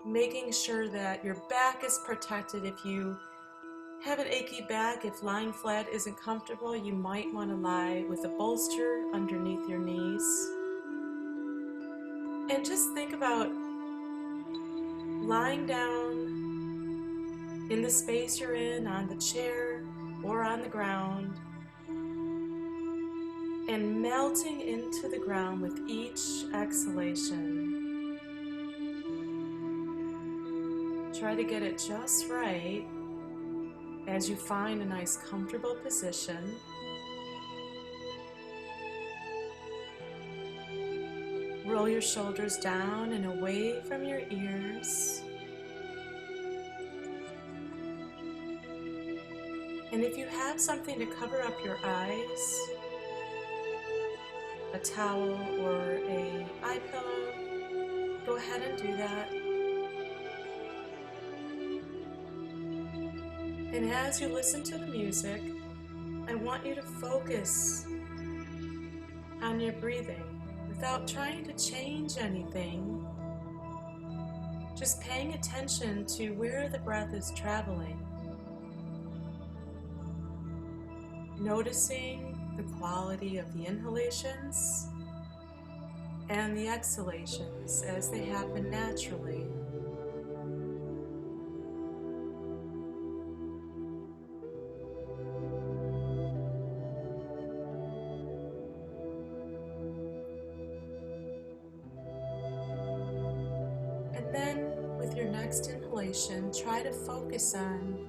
making sure that your back is protected. If you have an achy back, if lying flat isn't comfortable, you might want to lie with a bolster underneath your knees. And just think about lying down in the space you're in, on the chair or on the ground, and melting into the ground with each exhalation. Try to get it just right as you find a nice comfortable position. Roll your shoulders down and away from your ears. And if you have something to cover up your eyes, a towel or a eye pillow, go ahead and do that. And as you listen to the music, I want you to focus on your breathing without trying to change anything. Just paying attention to where the breath is traveling. Noticing the quality of the inhalations and the exhalations as they happen naturally. And then with your next inhalation, try to focus on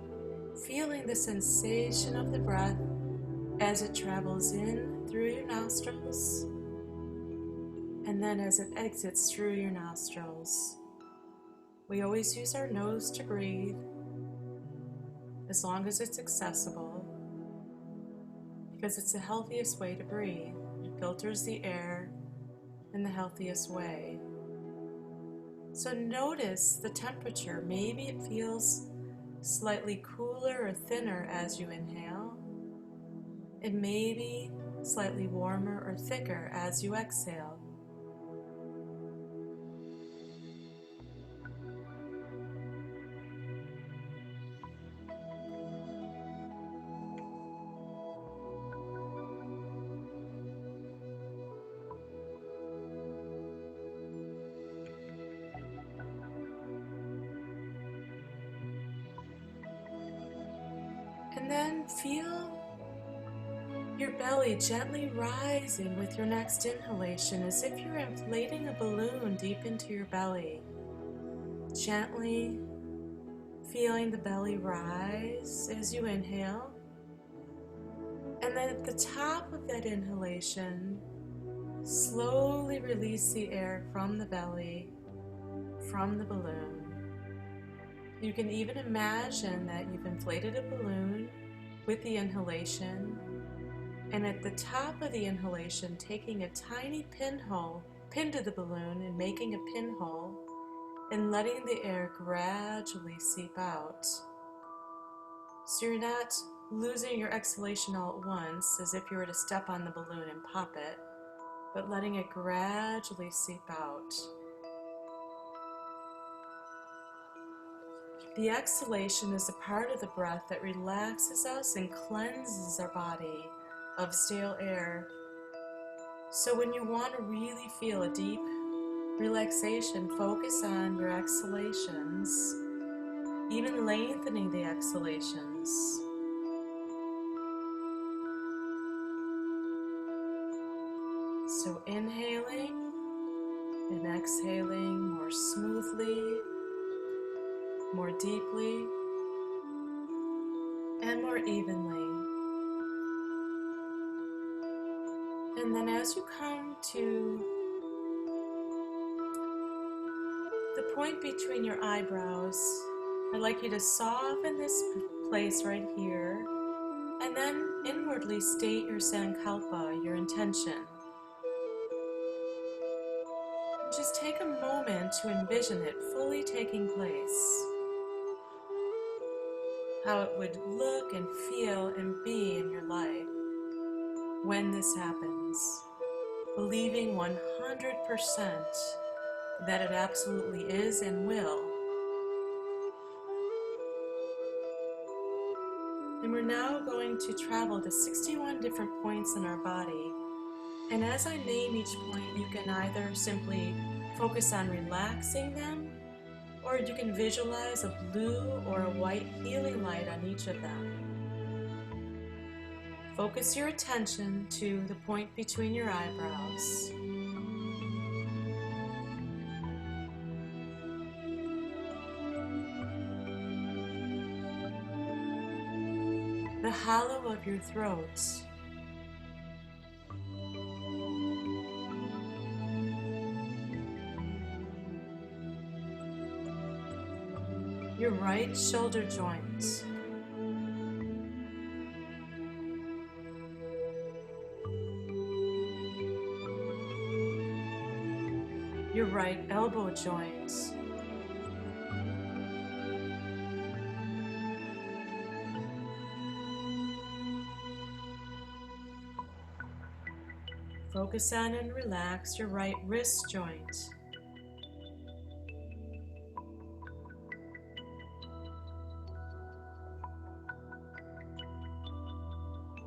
feeling the sensation of the breath as it travels in through your nostrils, and then as it exits through your nostrils. We always use our nose to breathe, as long as it's accessible, because it's the healthiest way to breathe. It filters the air in the healthiest way. So notice the temperature. Maybe it feels slightly cooler or thinner as you inhale. It may be slightly warmer or thicker as you exhale. And then feel your belly gently rising with your next inhalation, as if you're inflating a balloon deep into your belly. Gently feeling the belly rise as you inhale. And then at the top of that inhalation, slowly release the air from the belly, from the balloon. You can even imagine that you've inflated a balloon with the inhalation, and at the top of the inhalation, taking a tiny pinhole, pin to the balloon and making a pinhole, and letting the air gradually seep out. So you're not losing your exhalation all at once, as if you were to step on the balloon and pop it, but letting it gradually seep out. The exhalation is a part of the breath that relaxes us and cleanses our body of stale air. So when you want to really feel a deep relaxation, focus on your exhalations, even lengthening the exhalations. So inhaling and exhaling more smoothly, more deeply, and more evenly. And then as you come to the point between your eyebrows, I'd like you to soften this place right here, and then inwardly state your sankalpa, your intention. Just take a moment to envision it fully taking place. How it would look and feel and be in your life when this happens, believing 100% that it absolutely is and will. And we're now going to travel to 61 different points in our body. And as I name each point, you can either simply focus on relaxing them, or you can visualize a blue or a white healing light on each of them. Focus your attention to the point between your eyebrows. The hollow of your throat. Your right shoulder joint. Your right elbow joint. Focus on and relax your right wrist joint.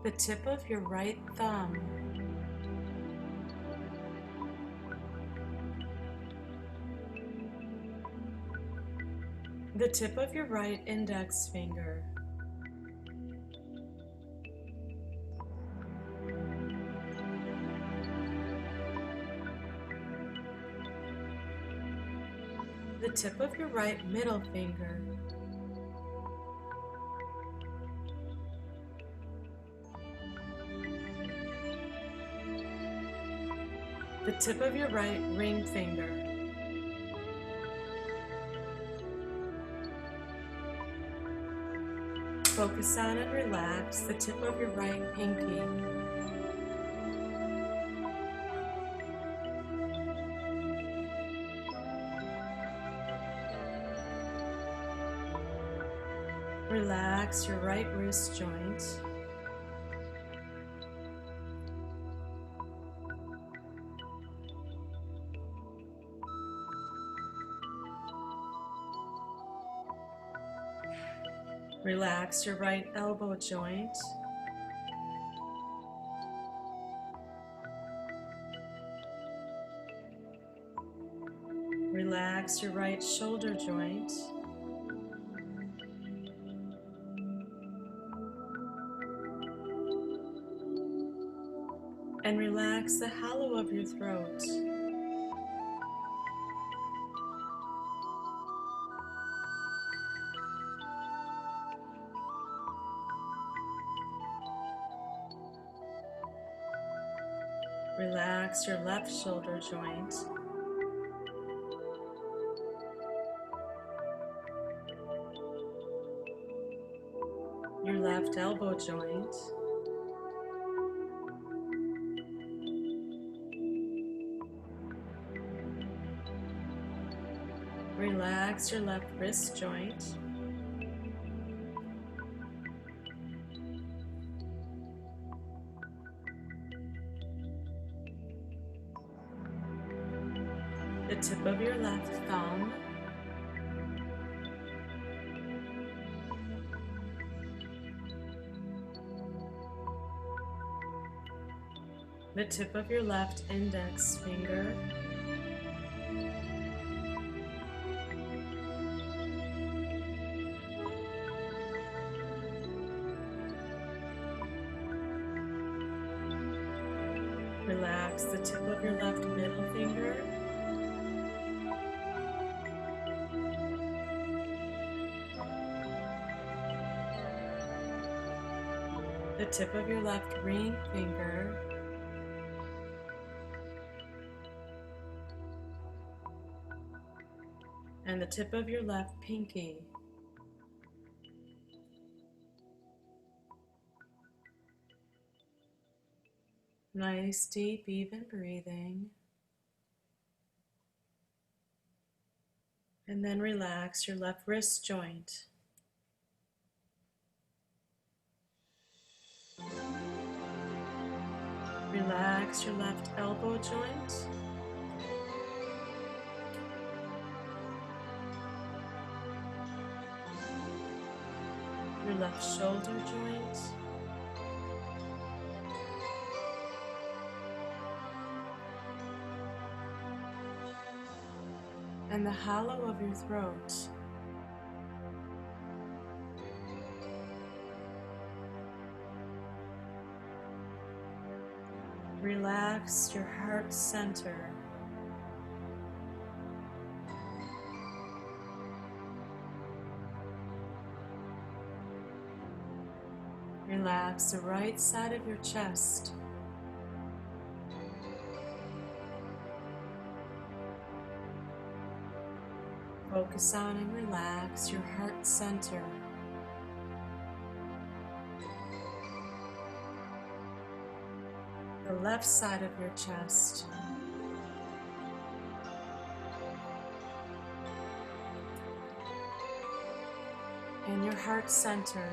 The tip of your right thumb. The tip of your right index finger. The tip of your right middle finger. The tip of your right ring finger. Focus on and relax the tip of your right pinky. Relax your right wrist joint. Relax your right elbow joint. Relax your right shoulder joint. And relax the hollow of your throat. Relax your left shoulder joint. Your left elbow joint. Relax your left wrist joint. The tip of your left thumb. The tip of your left index finger. Relax the tip of your left middle finger. The tip of your left ring finger. And the tip of your left pinky. Nice, deep, even breathing. And then relax your left wrist joint. Relax your left elbow joint. your left shoulder joint, and the hollow of your throat. Relax your heart center. Relax the right side of your chest. Focus on and relax your heart center. The left side of your chest. And your heart center.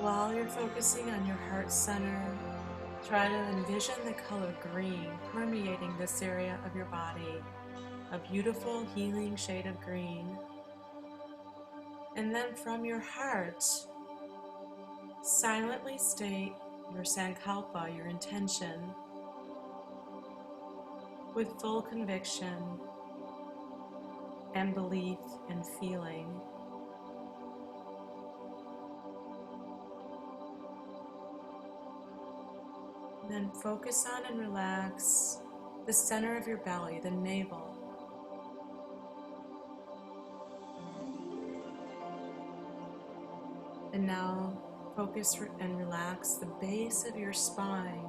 While you're focusing on your heart center, try to envision the color green permeating this area of your body, a beautiful healing shade of green. And then from your heart, silently state your sankalpa, your intention, with full conviction and belief and feeling. Then focus on and relax the center of your belly, the navel. And now focus and relax the base of your spine.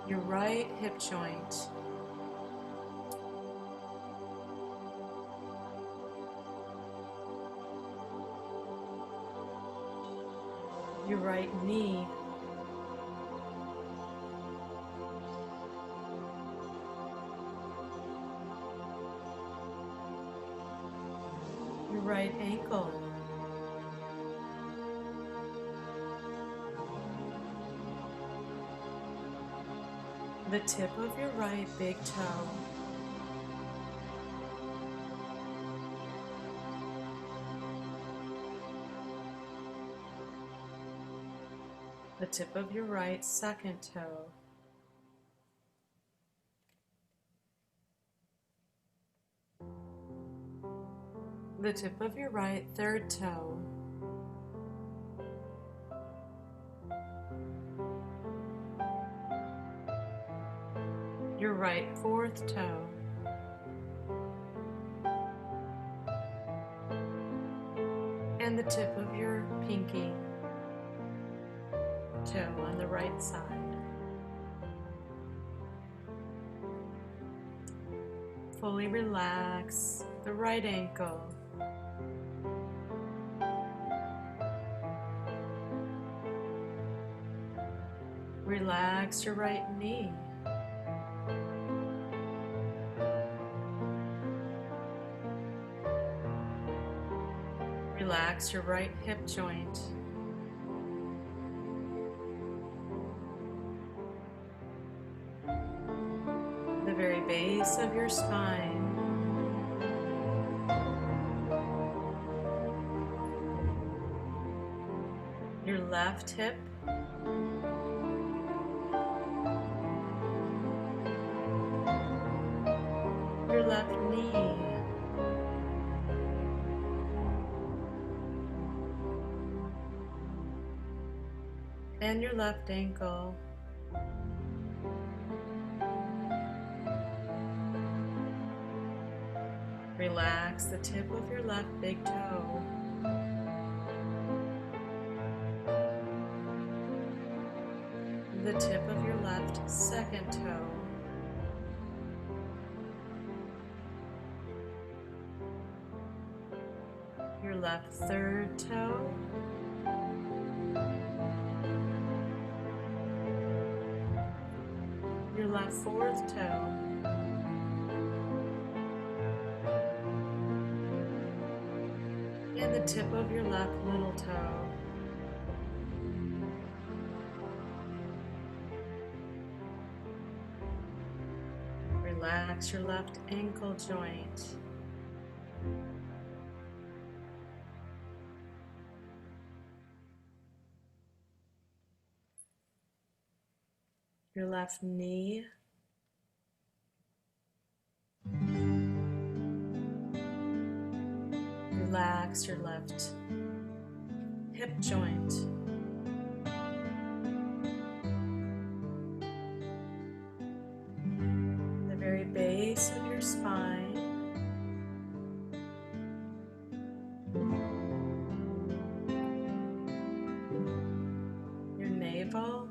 Your right hip joint. Your right knee. Your right ankle. The tip of your right big toe. The tip of your right second toe. The tip of your right third toe. Your right fourth toe. And the tip of your pinky toe on the right side. Fully relax the right ankle. Relax your right knee. Relax your right hip joint. The very base of your spine. Your left hip. Your left knee. And your left ankle. Relax the tip of your left big toe. The tip of your left second toe. Your left third toe. Your left fourth toe. And the tip of your left little toe. Relax your left ankle joint. Your left knee. Relax your left hip joint. The very base of your spine. Your navel.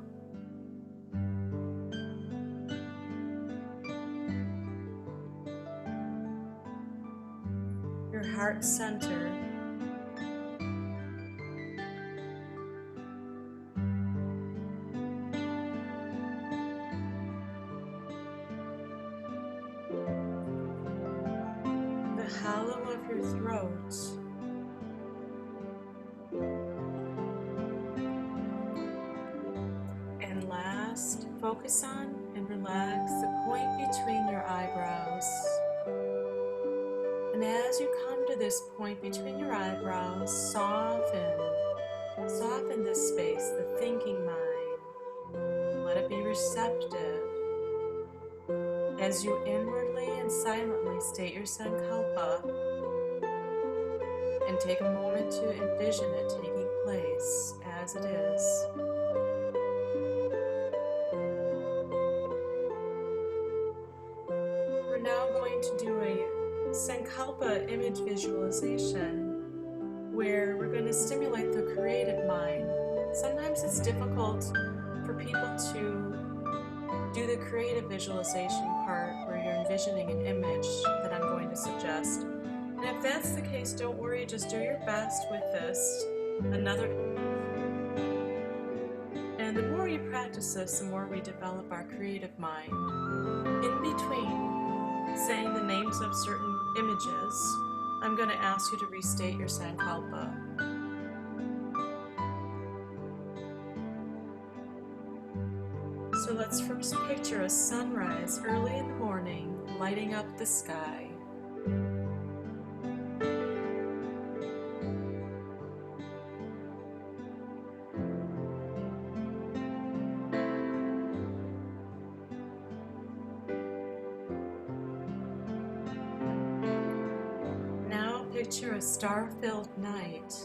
Your heart center. The hollow of your throat. And last, focus on and relax the point between your eyebrows. And as you come to this point between your eyebrows, soften this space, the thinking mind. Let it be receptive. As you inwardly and silently state your sankalpa, and take a moment to envision it taking place as it is. We're now going to do a sankalpa image visualization where we're going to stimulate the creative mind. Sometimes it's difficult for people to do the creative visualization part where you're envisioning an image that I'm going to suggest. And if that's the case, don't worry, just do your best with this. And the more you practice this, the more we develop our creative mind. In between saying the names of certain images, I'm going to ask you to restate your sankalpa. So let's first picture a sunrise early in the morning, lighting up the sky. Now picture a star-filled night.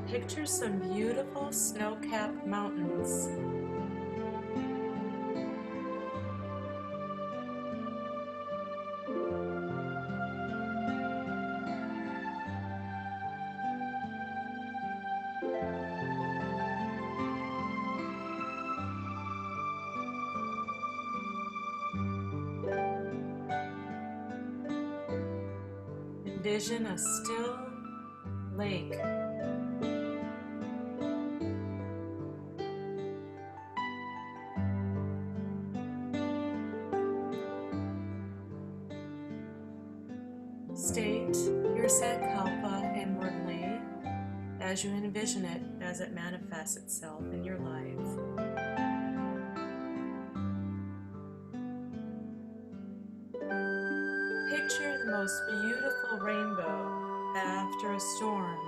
Picture some beautiful snow-capped mountains. Envision a still lake. State your sankalpa inwardly as you envision it as it manifests itself in your life. Picture the most beautiful rainbow after a storm.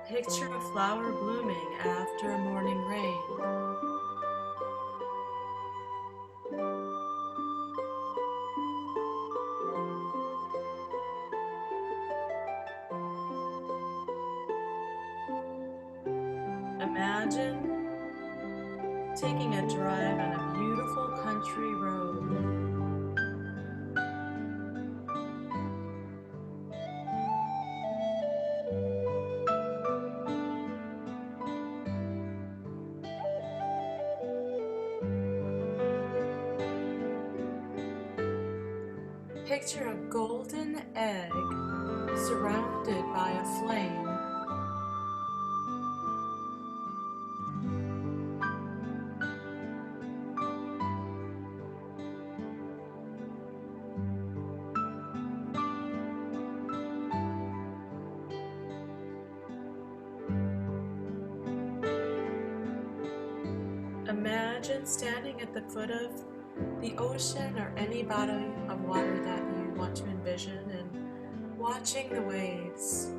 Picture a flower blooming after a morning rain. Imagine taking a drive on a beautiful country road. Picture a golden egg surrounded by a flame. Imagine standing at the foot of the ocean or any body of water that you want to envision and watching the waves.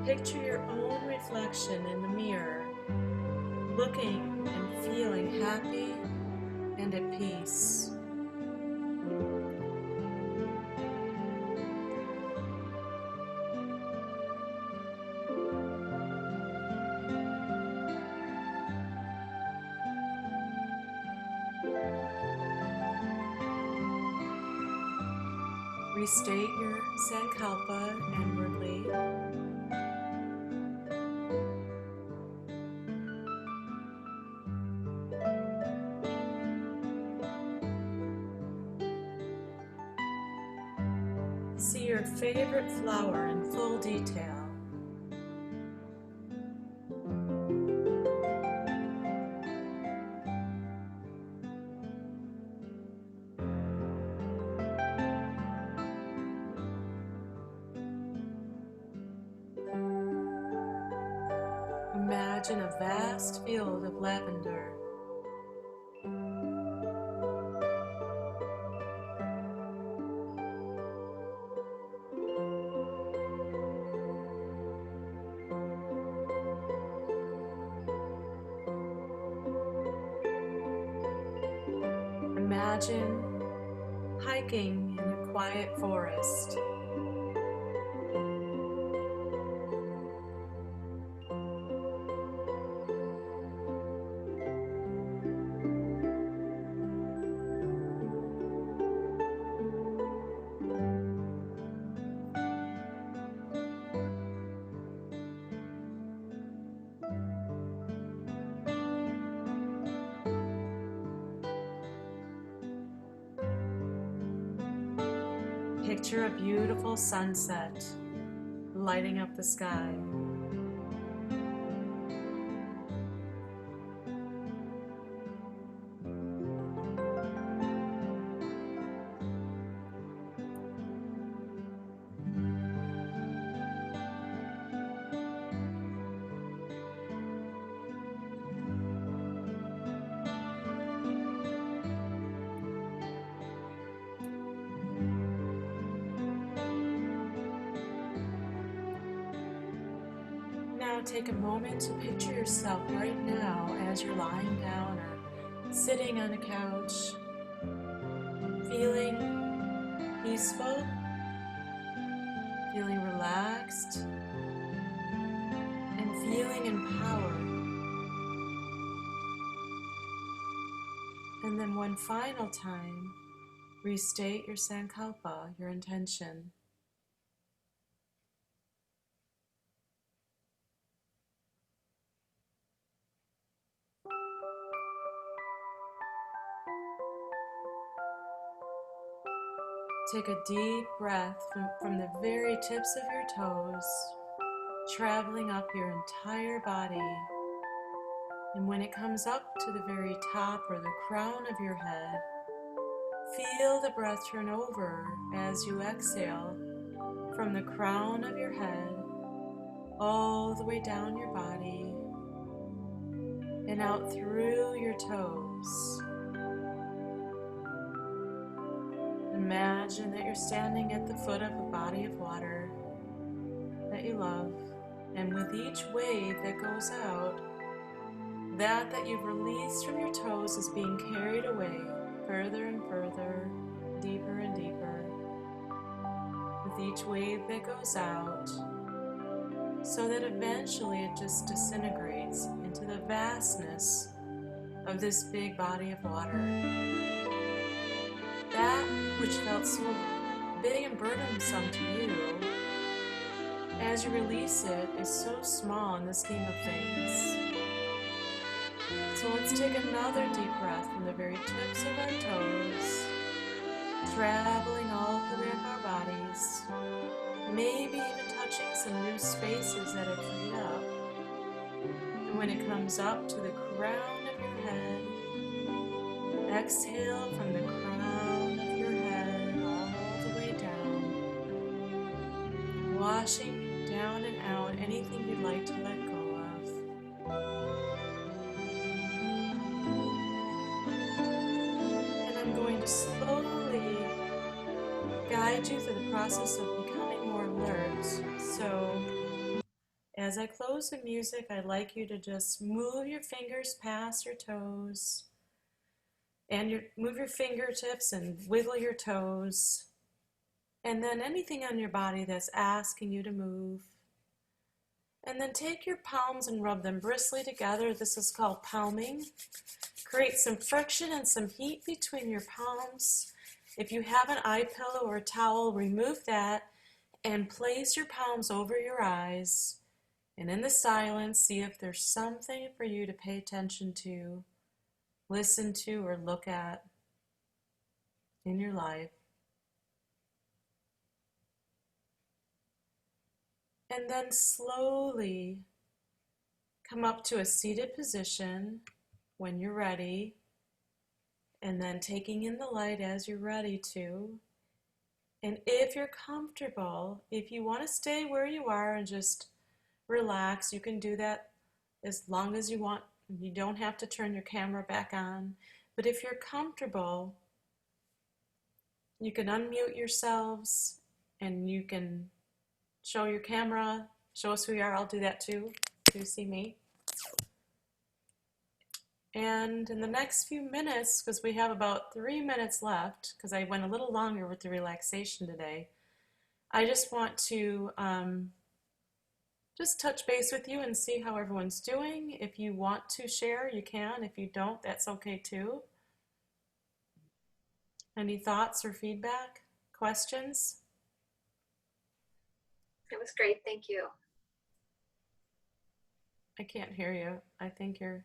Picture your own reflection in the mirror, looking and feeling happy and at peace. Restate your sankalpa inwardly. See your favorite flower in full detail. Imagine a vast field of lavender. Imagine hiking in a quiet forest. Picture a beautiful sunset lighting up the sky. Now take a moment to picture yourself right now as you're lying down or sitting on a couch, feeling peaceful, feeling relaxed, and feeling empowered. And then one final time, restate your sankalpa, your intention. Take a deep breath from the very tips of your toes, traveling up your entire body. And when it comes up to the very top or the crown of your head, feel the breath turn over as you exhale from the crown of your head all the way down your body and out through your toes. Imagine that you're standing at the foot of a body of water that you love, and with each wave that goes out, that you've released from your toes is being carried away further and further, deeper and deeper, with each wave that goes out, so that eventually it just disintegrates into the vastness of this big body of water. That which felt small big and burdensome to you, as you release it, is so small in the scheme of things. So let's take another deep breath from the very tips of our toes, traveling all the way up our bodies, maybe even touching some new spaces that have freed up. And when it comes up to the crown of your head, exhale from the crown of your head all the way down, washing down and out anything you'd like to let go of. And I'm going to slowly guide you through the process of becoming more alert. So as I close the music, I'd like you to just move your fingers past your toes and move your fingertips and wiggle your toes. And then anything on your body that's asking you to move. And then take your palms and rub them briskly together. This is called palming. Create some friction and some heat between your palms. If you have an eye pillow or a towel, remove that and place your palms over your eyes. And in the silence, see if there's something for you to pay attention to, listen to, or look at in your life. And then slowly come up to a seated position when you're ready. And then taking in the light as you're ready to. And if you're comfortable, if you want to stay where you are and just relax, you can do that as long as you want. You don't have to turn your camera back on. But if you're comfortable, you can unmute yourselves and you can show your camera, show us who you are. I'll do that too, so you see me. And in the next few minutes, because we have about 3 minutes left, because I went a little longer with the relaxation today, I just want to just touch base with you and see how everyone's doing. If you want to share, you can. If you don't, that's okay too. Any thoughts or feedback, questions? It was great. Thank you. I can't hear you. I think you're...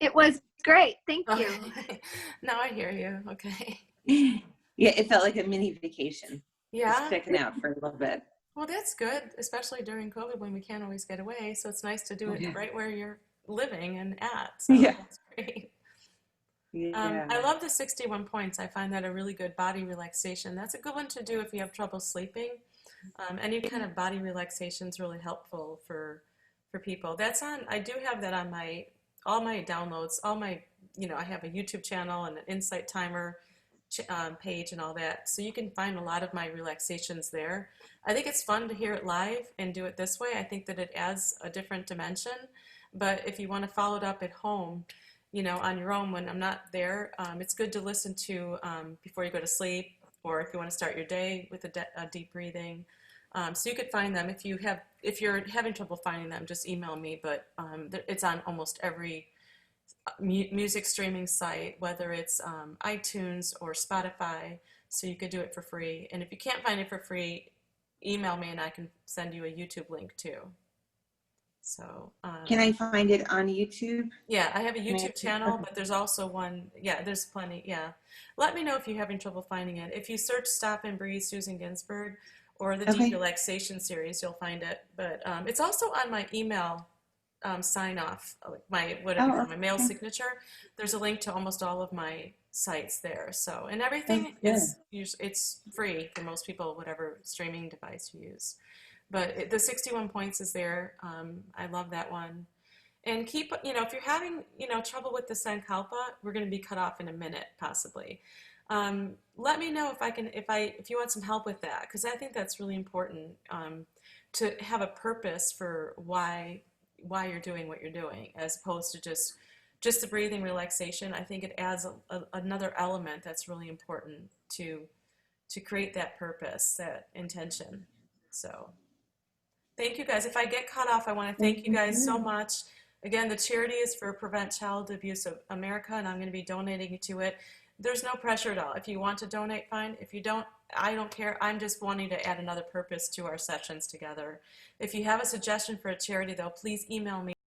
It was great. Thank you. Okay. Now I hear you. Okay. Yeah, it felt like a mini vacation. Yeah. Just checking out for a little bit. Well, that's good, especially during COVID when we can't always get away. So it's nice to do it right where you're living and at. So that's great. Yeah. I love the 61 points. I find that a really good body relaxation. That's a good one to do if you have trouble sleeping. Any kind of body relaxation is really helpful for people. That's on. I do have that on all my downloads. I have a YouTube channel and an Insight Timer page and all that. So you can find a lot of my relaxations there. I think it's fun to hear it live and do it this way. I think that it adds a different dimension. But if you want to follow it up at home, on your own when I'm not there, it's good to listen to before you go to sleep, or if you want to start your day with a deep breathing. So you could find them. If you're having trouble finding them, just email me. But it's on almost every music streaming site, whether it's iTunes or Spotify, so you could do it for free. And if you can't find it for free, email me and I can send you a YouTube link too. So can I find it on YouTube? Yeah, I have a YouTube channel, but there's also one. Yeah, there's plenty. Yeah, let me know if you're having trouble finding it. If you search "Stop and Breathe" Susan Ginsburg or the Deep Relaxation series, you'll find it. But it's also on my email sign off, my mail signature. There's a link to almost all of my sites there. So, and everything it's free for most people, whatever streaming device you use. But the 61 points is there. I love that one. And keep, if you're having, trouble with the Sankalpa, we're going to be cut off in a minute, possibly. Let me know if you want some help with that, because I think that's really important to have a purpose for why you're doing what you're doing, as opposed to just the breathing relaxation. I think it adds another element that's really important to create that purpose, that intention. So thank you guys. If I get cut off, I want to thank you guys so much. Again, the charity is for Prevent Child Abuse of America, and I'm going to be donating to it. There's no pressure at all. If you want to donate, fine. If you don't, I don't care. I'm just wanting to add another purpose to our sessions together. If you have a suggestion for a charity, though, please email me